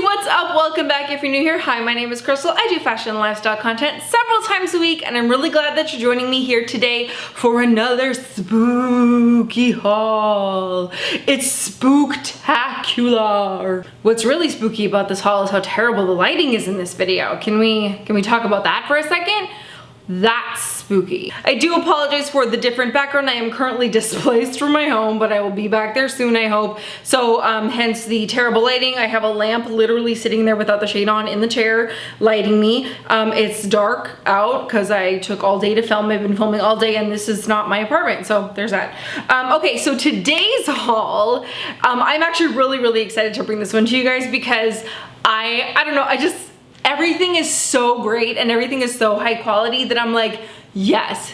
what's up? Welcome back. If you're new here, hi, my name is Crystal. I do fashion and lifestyle content several times a week, and I'm really glad that you're joining me here today for another spooky haul. It's spooktacular. What's really spooky about this haul is how terrible the lighting is in this video. Can we talk about that for a second? That's spooky. I do apologize for the different background. I am currently displaced from my home, but I will be back there soon, I hope. So hence the terrible lighting. I have a lamp literally sitting there without the shade on in the chair lighting me. It's dark out because I took all day to film. I've been filming all day and this is not my apartment, so there's that. Okay, so today's haul, I'm actually really excited to bring this one to you guys because I don't know, everything is so great and everything is so high quality that I'm like, yes.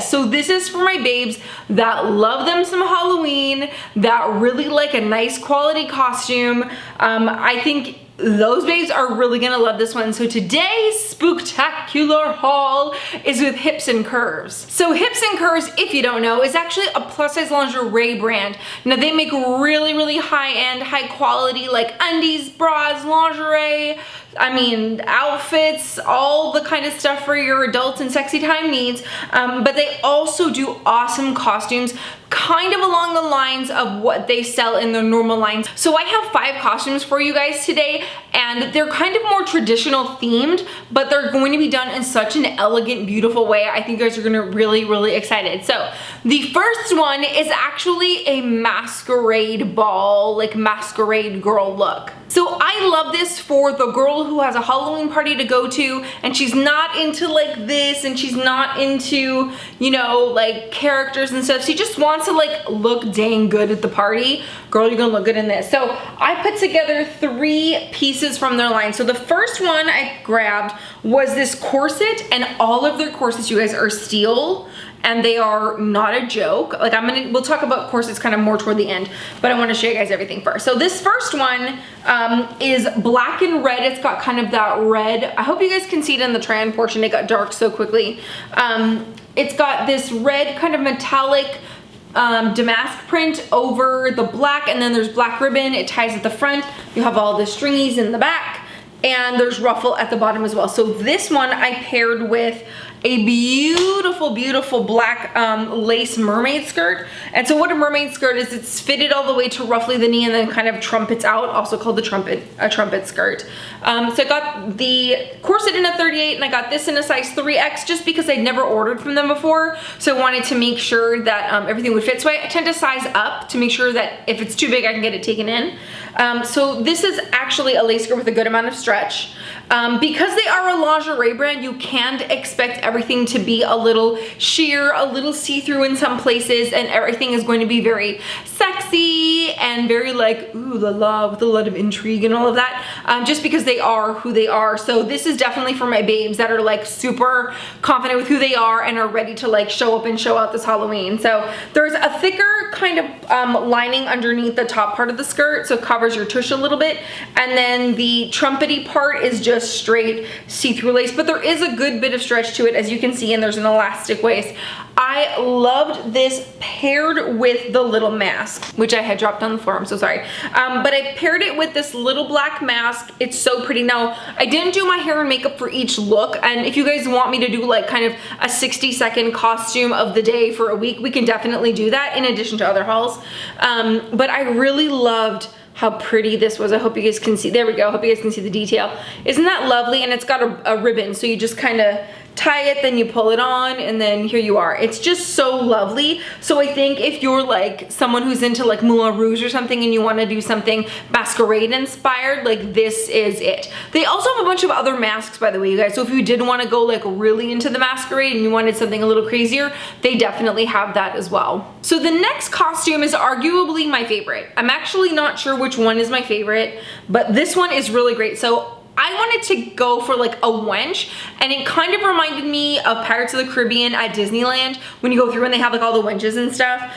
So this is for my babes that love them some Halloween, that really like a nice quality costume. I think those babes are really gonna love this one. So today's spooktacular haul is with Hips and Curves. So Hips and Curves, if you don't know, is actually a plus size lingerie brand. Now they make really high-end, high quality like undies, bras, lingerie, outfits, all the kind of stuff for your adults and sexy time needs. But they also do awesome costumes, kind of along the lines of what they sell in their normal lines. So I have 5 costumes for you guys today, and they're kind of more traditional themed, but they're going to be done in such an elegant, beautiful way. I think you guys are gonna really excited. So the first one is actually a masquerade ball, like masquerade girl look. So I love this for the girl who has a Halloween party to go to and she's not into like this and she's not into, you know, like characters and stuff. She just wants to like look dang good at the party. Girl, you're gonna look good in this. So I put together 3 pieces from their line. So the first one I grabbed was this corset, and all of their corsets, you guys, are steel. And they are not a joke. Like we'll talk about corsets kind of more toward the end, but I want to show you guys everything first. So this first one is black and red. It's got kind of that red. I hope you guys can see it in the try-on portion. It got dark so quickly. It's got this red kind of metallic damask print over the black, and then there's black ribbon. It ties at the front. You have all the stringies in the back, and there's ruffle at the bottom as well. So this one I paired with a beautiful black lace mermaid skirt. And so what a mermaid skirt is, it's fitted all the way to roughly the knee and then kind of trumpets out, also called a trumpet skirt. So I got the corset in a 38 and I got this in a size 3X just because I'd never ordered from them before. So I wanted to make sure that everything would fit. So I tend to size up to make sure that if it's too big, I can get it taken in. So this is actually a lace skirt with a good amount of stretch. Because they are a lingerie brand, you can't expect everything to be a little sheer, a little see-through in some places, and everything is going to be very sexy and very like, ooh la la, with a lot of intrigue and all of that, just because they are who they are. So this is definitely for my babes that are like super confident with who they are and are ready to like show up and show out this Halloween. So there's a thicker kind of lining underneath the top part of the skirt, so it covers your tush a little bit, and then the trumpety part is just straight see-through lace, but there is a good bit of stretch to it, as you can see, and there's an elastic waist. I loved this paired with the little mask, which I had dropped on the floor, I'm so sorry. But I paired it with this little black mask. It's so pretty. Now, I didn't do my hair and makeup for each look, and if you guys want me to do like kind of a 60-second costume of the day for a week, we can definitely do that in addition to other hauls. But I really loved how pretty this was. I hope you guys can see. There we go. I hope you guys can see the detail. Isn't that lovely? And it's got a ribbon, so you just kind of tie it, then you pull it on, and then here you are. It's just so lovely. So I think if you're like someone who's into like Moulin Rouge or something and you want to do something masquerade inspired, like this is it. They also have a bunch of other masks, by the way, you guys. So if you did want to go like really into the masquerade and you wanted something a little crazier, they definitely have that as well. So the next costume is arguably my favorite. I'm actually not sure which one is my favorite, but this one is really great. So I wanted to go for like a wench, and it kind of reminded me of Pirates of the Caribbean at Disneyland when you go through and they have like all the wenches and stuff.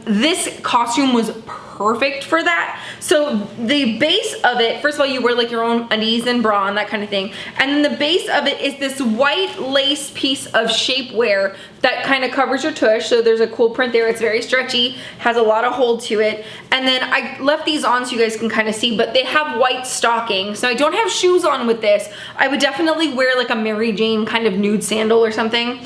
This costume was perfect perfect for that. So the base of it, first of all, you wear like your own undies and bra and that kind of thing. And then the base of it is this white lace piece of shapewear that kind of covers your tush. So there's a cool print there. It's very stretchy, has a lot of hold to it. And then I left these on so you guys can kind of see, but they have white stockings. So I don't have shoes on with this. I would definitely wear like a Mary Jane kind of nude sandal or something.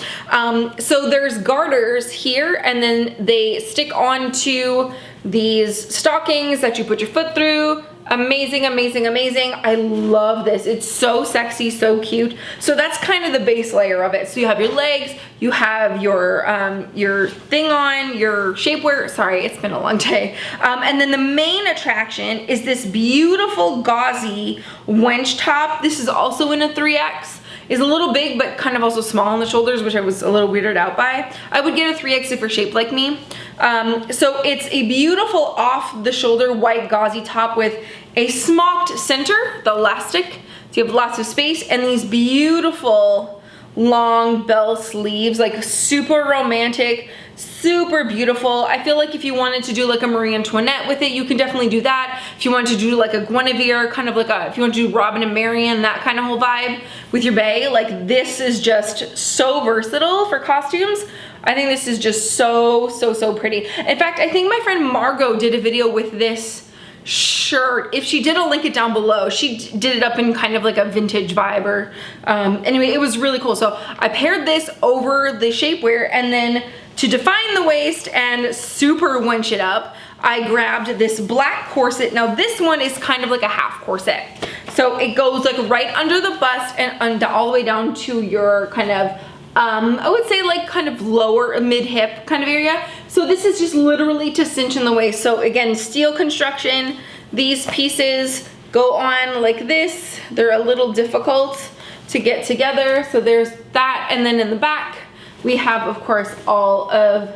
So there's garters here, and then they stick onto these stockings that you put your foot through. Amazing, amazing, amazing. I love this. It's so sexy, so cute. So that's kind of the base layer of it. So you have your legs, you have your thing on, your shapewear. Sorry, it's been a long day. And then the main attraction is this beautiful gauzy wench top. This is also in a 3X. Is a little big, but kind of also small on the shoulders, which I was a little weirded out by. I would get a 3X if you're shaped like me. So it's a beautiful off the shoulder white gauzy top with a smocked center, the elastic. So you have lots of space, and these beautiful long bell sleeves, like super romantic, super beautiful. I feel like if you wanted to do like a Marie Antoinette with it, you can definitely do that. If you wanted to do like a Guinevere, kind of like if you want to do Robin and Marian, that kind of whole vibe with your bae, like this is just so versatile for costumes. I think this is just so, so, so pretty. In fact, I think my friend Margot did a video with this shirt. If she did, I'll link it down below. She did it up in kind of like a vintage vibe, or anyway, it was really cool. So I paired this over the shapewear, and then to define the waist and super wench it up, I grabbed this black corset. Now this one is kind of like a half corset. So it goes like right under the bust and all the way down to your kind of I would say like kind of lower mid-hip kind of area. So this is just literally to cinch in the waist. So again, steel construction. These pieces go on like this. They're a little difficult to get together. So there's that. And then in the back, we have, of course, all of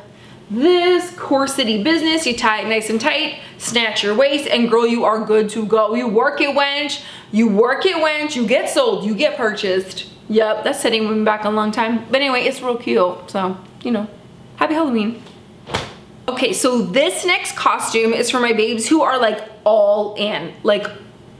this corsety business. You tie it nice and tight, snatch your waist, and girl, you are good to go. You work it, wench. You work it, wench. You get sold. You get purchased. Yep, that's setting women back a long time. But anyway, it's real cute. So, you know, happy Halloween. Okay, so this next costume is for my babes who are like all in. Like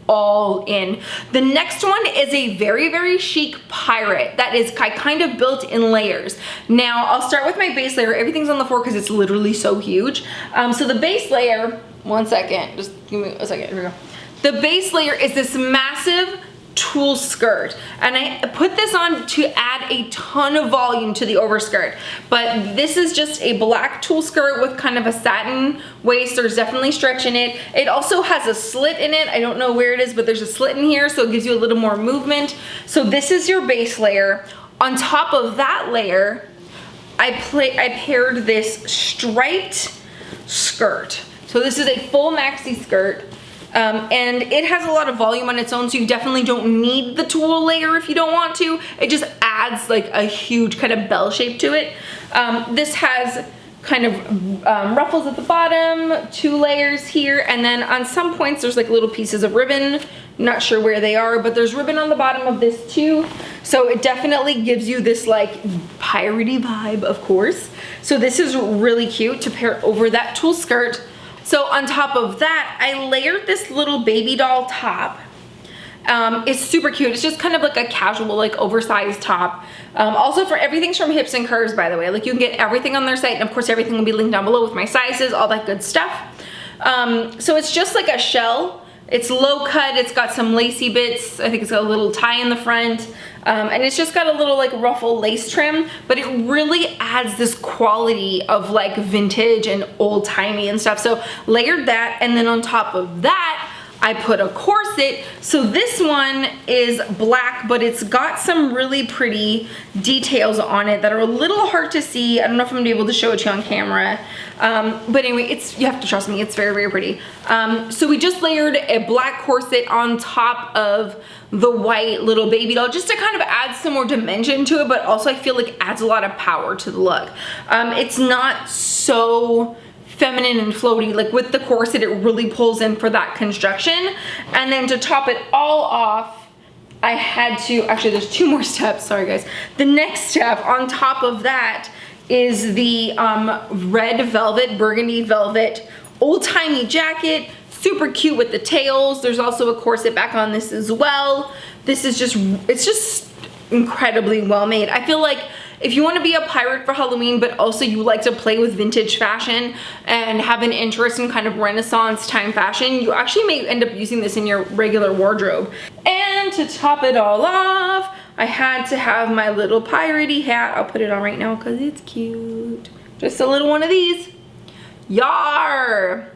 all in. The next one is a very, very chic pirate that is kind of built in layers. Now, I'll start with my base layer. Everything's on the floor because it's literally so huge. So the base layer, one second, just give me a second, here we go. The base layer is this massive tulle skirt, and I put this on to add a ton of volume to the overskirt, but this is just a black tulle skirt with kind of a satin waist. There's definitely stretch in it. It also has a slit in it. I don't know where it is, but there's a slit in here, so it gives you a little more movement. So this is your base layer. On top of that layer, I paired this striped skirt. So this is a full maxi skirt. And it has a lot of volume on its own, so you definitely don't need the tulle layer if you don't want to. It just adds like a huge kind of bell shape to it. This has kind of ruffles at the bottom, 2 layers here, and then on some points there's like little pieces of ribbon. Not sure where they are, but there's ribbon on the bottom of this too. So it definitely gives you this like piratey vibe, of course. So this is really cute to pair over that tulle skirt. So on top of that, I layered this little baby doll top. It's super cute. It's just kind of like a casual, like oversized top. Also for everything's from Hips and Curves, by the way. Like you can get everything on their site, and of course everything will be linked down below with my sizes, all that good stuff. So it's just like a shell. It's low cut, it's got some lacy bits. I think it's got a little tie in the front. And it's just got a little like ruffle lace trim, but it really adds this quality of like vintage and old timey and stuff. So layered that, and then on top of that, I put a corset. So this one is black, but it's got some really pretty details on it that are a little hard to see. I don't know if I'm gonna be able to show it to you on camera. But anyway, you have to trust me, it's very, very pretty. So we just layered a black corset on top of the white little baby doll just to kind of add some more dimension to it, but also I feel like adds a lot of power to the look. It's not so feminine and floaty. Like with the corset, it really pulls in for that construction. And then to top it all off, I had to, actually there's 2 more steps, sorry guys. The next step on top of that is the red velvet, burgundy velvet old-timey jacket, super cute with the tails. There's also a corset back on this as well. This is just, it's just incredibly well made. I feel like if you want to be a pirate for Halloween, but also you like to play with vintage fashion and have an interest in kind of Renaissance time fashion, you actually may end up using this in your regular wardrobe. And to top it all off, I had to have my little piratey hat. I'll put it on right now because it's cute. Just a little one of these. Yar!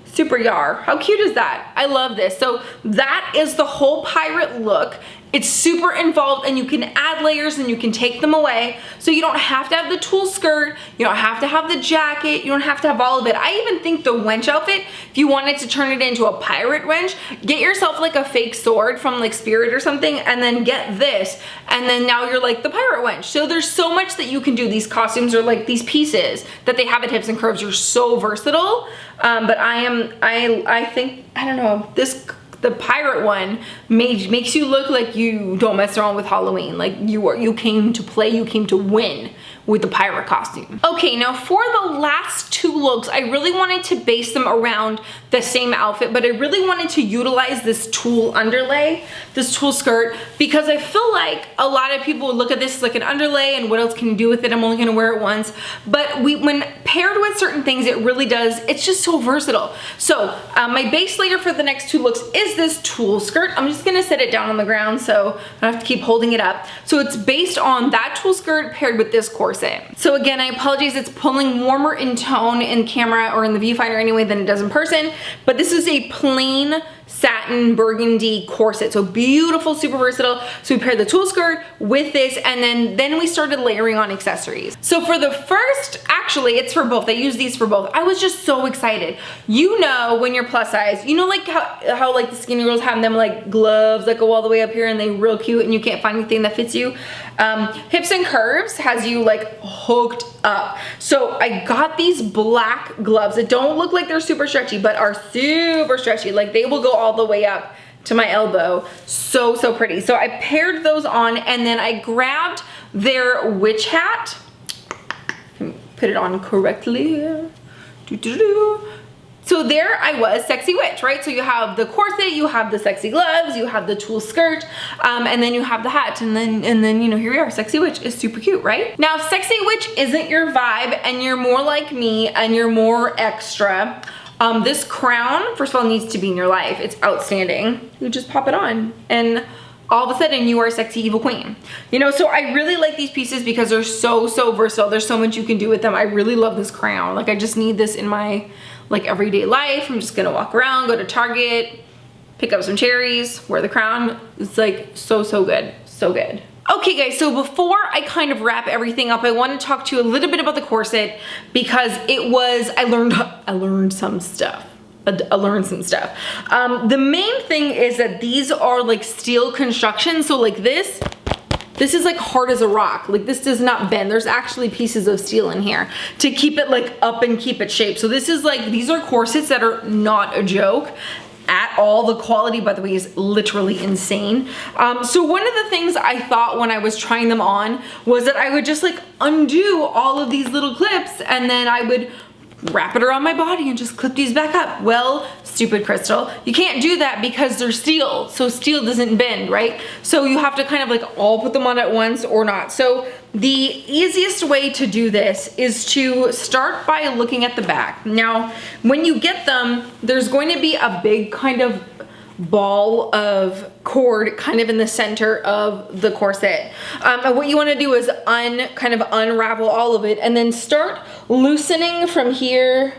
Super yar. How cute is that? I love this. So that is the whole pirate look. It's super involved and you can add layers and you can take them away. So you don't have to have the tulle skirt, you don't have to have the jacket, you don't have to have all of it. I even think the wench outfit, if you wanted to turn it into a pirate wench, get yourself like a fake sword from like Spirit or something and then get this. And then now you're like the pirate wench. So there's so much that you can do. These costumes are like these pieces that they have at Hips and Curves are so versatile. But I think, I don't know, the pirate one makes you look like you don't mess around with Halloween. Like you came to play, you came to win with the pirate costume. Okay, now for the last two looks, I really wanted to base them around the same outfit, but I really wanted to utilize this tulle underlay, this tulle skirt, because I feel like a lot of people would look at this as like an underlay and what else can you do with it? I'm only gonna wear it once. But when paired with certain things, it really does, it's just so versatile. So my base layer for the next two looks is this tulle skirt. I'm just gonna set it down on the ground so I don't have to keep holding it up. So it's based on that tulle skirt paired with this corset. So again, I apologize, it's pulling warmer in tone in camera or in the viewfinder anyway than it does in person, but this is a plain satin burgundy corset. So beautiful, super versatile. So we paired the tulle skirt with this and then we started layering on accessories. So for the first, actually it's for both. I use these for both. I was just so excited. You know when you're plus size, you know like how like the skinny girls have them like gloves that go all the way up here and they're real cute and you can't find anything that fits you. Hips and Curves has you like hooked up. So I got these black gloves that don't look like they're super stretchy but are super stretchy. Like they will go all the way up to my elbow. So pretty. So I paired those on and then I grabbed their witch hat. Put it on correctly. So there I was, sexy witch, right? So you have the corset, you have the sexy gloves, you have the tulle skirt, and then you have the hat, and then you know, here we are. Sexy witch is super cute, right? Now, if sexy witch isn't your vibe and you're more like me and you're more extra, this crown, first of all, needs to be in your life. It's outstanding. You just pop it on and all of a sudden you are a sexy evil queen. You know, so I really like these pieces because they're so versatile. There's so much you can do with them. I really love this crown. Like I just need this in my like everyday life. I'm just gonna walk around, go to Target, pick up some cherries, wear the crown. It's like so good, so good. Okay guys, so before I kind of wrap everything up, I want to talk to you a little bit about the corset because it was, I learned some stuff. The main thing is that these are like steel construction. So like this is like hard as a rock. Like this does not bend. There's actually pieces of steel in here to keep it like up and keep it shaped. So this is like, these are corsets that are not a joke at all. The quality, by the way, is literally insane. So one of the things I thought when I was trying them on was that I would just like undo all of these little clips and then I would wrap it around my body and just clip these back up. Well, stupid Crystal, you can't do that because they're steel, so steel doesn't bend, right? So you have to kind of like all put them on at once or not. So the easiest way to do this is to start by looking at the back. Now, when you get them, there's going to be a big kind of ball of cord kind of in the center of the corset. And what you want to do is kind of unravel all of it and then start loosening from here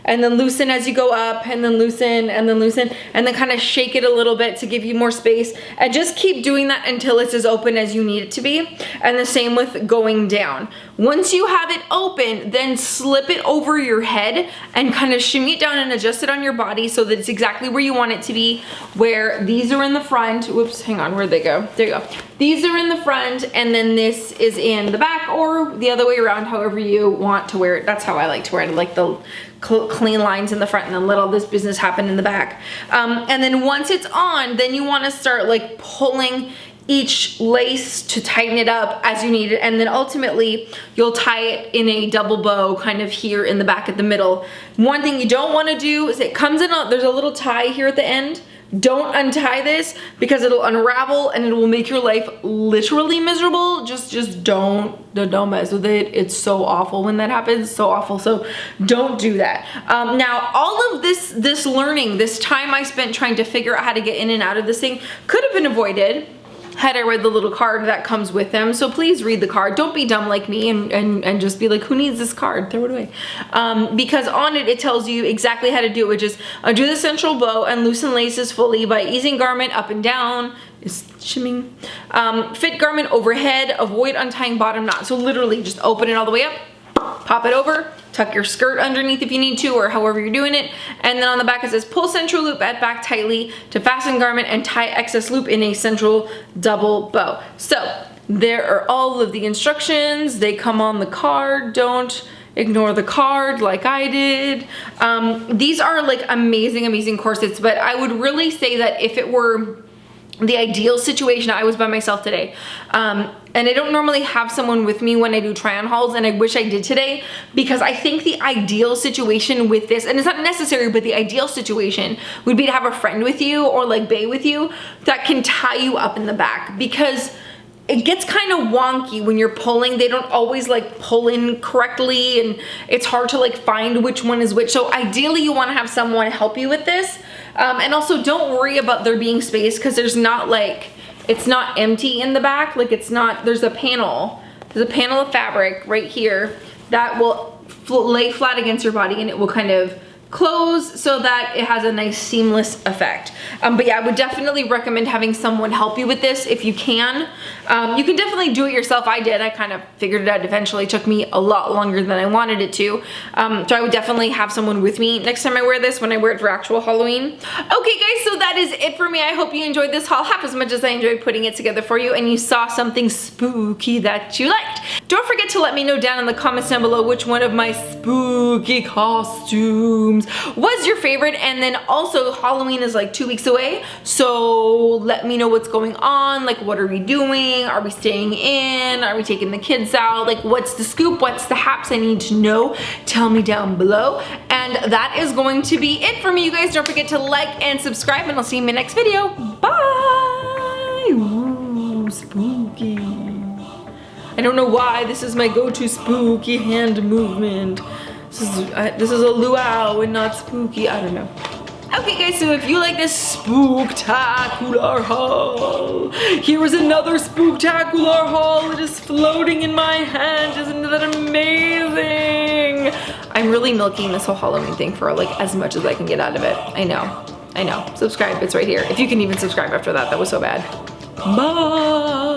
and then loosen as you go up and then loosen and then loosen and then kind of shake it a little bit to give you more space and just keep doing that until it's as open as you need it to be. And the same with going down. Once you have it open, then slip it over your head and kind of shimmy it down and adjust it on your body so that it's exactly where you want it to be, where these are in the front. Whoops, hang on, where'd they go? There you go. These are in the front and then this is in the back or the other way around, however you want to wear it. That's how I like to wear it. I like the clean lines in the front and then let all this business happen in the back. And then once it's on, then you want to start like pulling each lace to tighten it up as you need it, and then ultimately you'll tie it in a double bow kind of here in the back at the middle. One thing you don't want to do is it comes in there's a little tie here at the end. Don't untie this because it'll unravel and it will make your life literally miserable. Just don't mess with it. It's so awful when that happens, so awful. So don't do that. Now all of this learning, this time I spent trying to figure out how to get in and out of this thing could have been avoided had I read the little card that comes with them. So please read the card. Don't be dumb like me and just be like, who needs this card? Throw it away. Because on it, it tells you exactly how to do it, which is undo the central bow and loosen laces fully by easing garment up and down. Is shimming. Fit garment overhead, avoid untying bottom knot. So literally just open it all the way up, pop it over, tuck your skirt underneath if you need to, or however you're doing it. And then on the back it says pull central loop at back tightly to fasten garment and tie excess loop in a central double bow. So there are all of the instructions. They come on the card. Don't ignore the card like I did. These are like amazing corsets, but I would really say that if it were the ideal situation, I was by myself today. And I don't normally have someone with me when I do try on hauls, and I wish I did today, because I think the ideal situation with this, and it's not necessary, but the ideal situation would be to have a friend with you or like bae with you that can tie you up in the back, because it gets kind of wonky when you're pulling. They don't always like pull in correctly, and it's hard to like find which one is which. So ideally you want to have someone help you with this. And also don't worry about there being space, because there's not like, it's not empty in the back. Like it's not, there's a panel of fabric right here that will lay flat against your body, and it will kind of close so that it has a nice seamless effect. But yeah, I would definitely recommend having someone help you with this if you can. You can definitely do it yourself. I did. I kind of figured it out eventually. It took me a lot longer than I wanted it to. So I would definitely have someone with me next time I wear this, when I wear it for actual Halloween. Okay guys, so that is it for me. I hope you enjoyed this haul half as much as I enjoyed putting it together for you, and you saw something spooky that you liked. Don't forget to let me know down in the comments down below which one of my spooky costumes was your favorite. And then also Halloween is like 2 weeks away, so let me know what's going on. Like, what are we doing? Are we staying in? Are we taking the kids out? Like, what's the scoop? What's the haps? I need to know. Tell me down below. And that is going to be it for me, you guys. Don't forget to like and subscribe, and I'll see you in my next video. Bye. Ooh, spooky. I don't know why this is my go-to spooky hand movement. This is a luau and not spooky. I don't know. Okay guys, so if you like this spooktacular haul, here was another spooktacular haul. It is floating in my hand. Isn't that amazing? I'm really milking this whole Halloween thing for like as much as I can get out of it. I know. Subscribe, it's right here. If you can even subscribe after that, that was so bad. Bye.